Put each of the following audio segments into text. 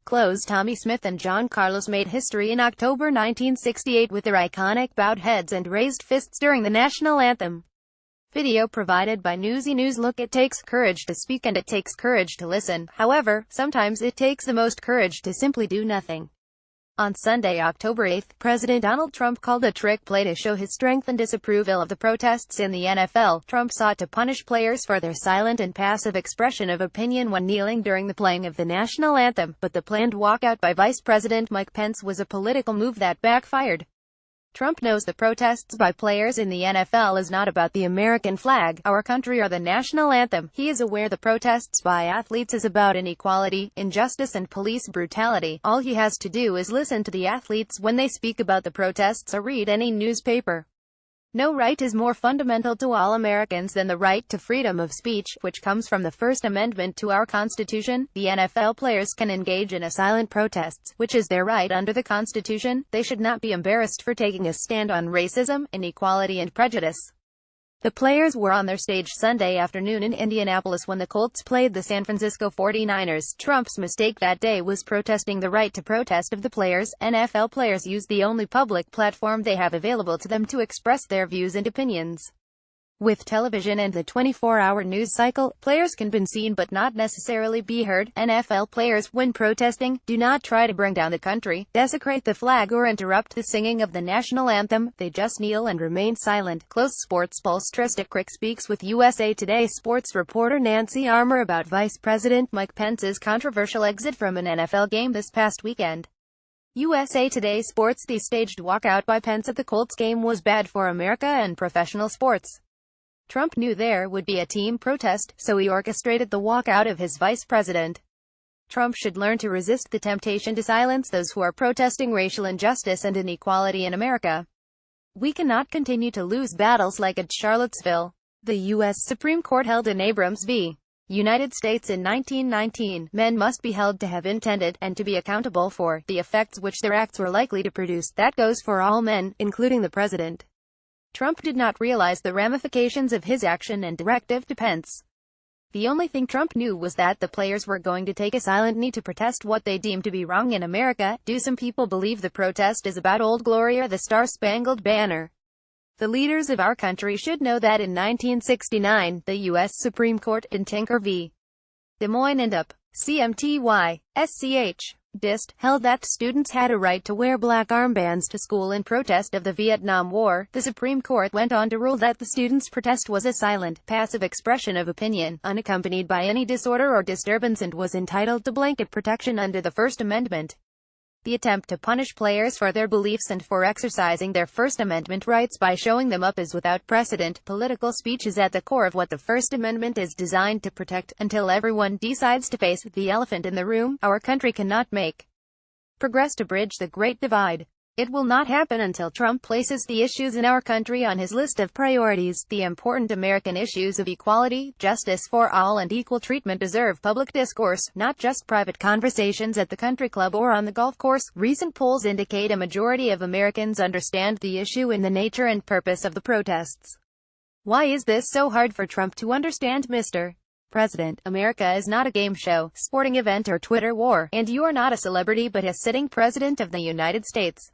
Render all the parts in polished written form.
Close. Tommie Smith and John Carlos made history in October 1968 with their iconic bowed heads and raised fists during the national anthem. Video provided by Newsy News. Look, it takes courage to speak and it takes courage to listen. However, sometimes it takes the most courage to simply do nothing. On Sunday, October 8, President Donald Trump called a trick play to show his strength and disapproval of the protests in the NFL. Trump sought to punish players for their silent and passive expression of opinion when kneeling during the playing of the national anthem, but the planned walkout by Vice President Mike Pence was a political move that backfired. Trump knows the protests by players in the NFL is not about the American flag, our country, or the national anthem. He is aware the protests by athletes is about inequality, injustice, and police brutality. All he has to do is listen to the athletes when they speak about the protests or read any newspaper. No right is more fundamental to all Americans than the right to freedom of speech, which comes from the First Amendment to our Constitution. The NFL players can engage in a silent protests, which is their right under the Constitution. They should not be embarrassed for taking a stand on racism, inequality, and prejudice. The players were on their stage Sunday afternoon in Indianapolis when the Colts played the San Francisco 49ers. Trump's mistake that day was protesting the right to protest of the players. NFL players use the only public platform they have available to them to express their views and opinions. With television and the 24-hour news cycle, players can be seen but not necessarily be heard. NFL players, when protesting, do not try to bring down the country, desecrate the flag, or interrupt the singing of the national anthem. They just kneel and remain silent. Close. Sports Pulse. Trista Crick speaks with USA Today sports reporter Nancy Armour about Vice President Mike Pence's controversial exit from an NFL game this past weekend. USA Today sports. The staged walkout by Pence at the Colts game was bad for America and professional sports. Trump knew there would be a team protest, so he orchestrated the walkout of his vice president. Trump should learn to resist the temptation to silence those who are protesting racial injustice and inequality in America. We cannot continue to lose battles like at Charlottesville. The U.S. Supreme Court held in Abrams v. United States in 1919, men must be held to have intended, and to be accountable for, the effects which their acts were likely to produce. That goes for all men, including the president. Trump did not realize the ramifications of his action and directive to Pence. The only thing Trump knew was that the players were going to take a silent knee to protest what they deemed to be wrong in America. Do some people believe the protest is about Old Glory or the Star-Spangled Banner? The leaders of our country should know that in 1969, the U.S. Supreme Court, in Tinker v. Des Moines and Up, CMTY, SCH. Dist, held that students had a right to wear black armbands to school in protest of the Vietnam War. The Supreme Court went on to rule that the students' protest was a silent, passive expression of opinion, unaccompanied by any disorder or disturbance, and was entitled to blanket protection under the First Amendment. The attempt to punish players for their beliefs and for exercising their First Amendment rights by showing them up is without precedent. Political speech is at the core of what the First Amendment is designed to protect. Until everyone decides to face the elephant in the room, our country cannot make progress to bridge the Great Divide. It will not happen until Trump places the issues in our country on his list of priorities. The important American issues of equality, justice for all, and equal treatment deserve public discourse, not just private conversations at the country club or on the golf course. Recent polls indicate a majority of Americans understand the issue and the nature and purpose of the protests. Why is this so hard for Trump to understand, Mr. President? America is not a game show, sporting event, or Twitter war, and you are not a celebrity but a sitting president of the United States.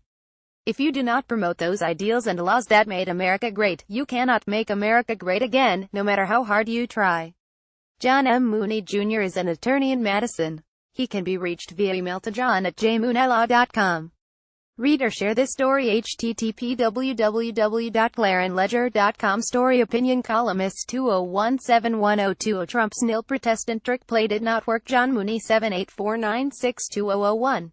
If you do not promote those ideals and laws that made America great, you cannot make America great again, no matter how hard you try. John M. Mooney Jr. is an attorney in Madison. He can be reached via email to john@jmooneylaw.com. Read or share this story. http www.clarenledger.com. Story opinion columnist 2017102. Trump's nil protestant trick play did not work. John Mooney 7849620001.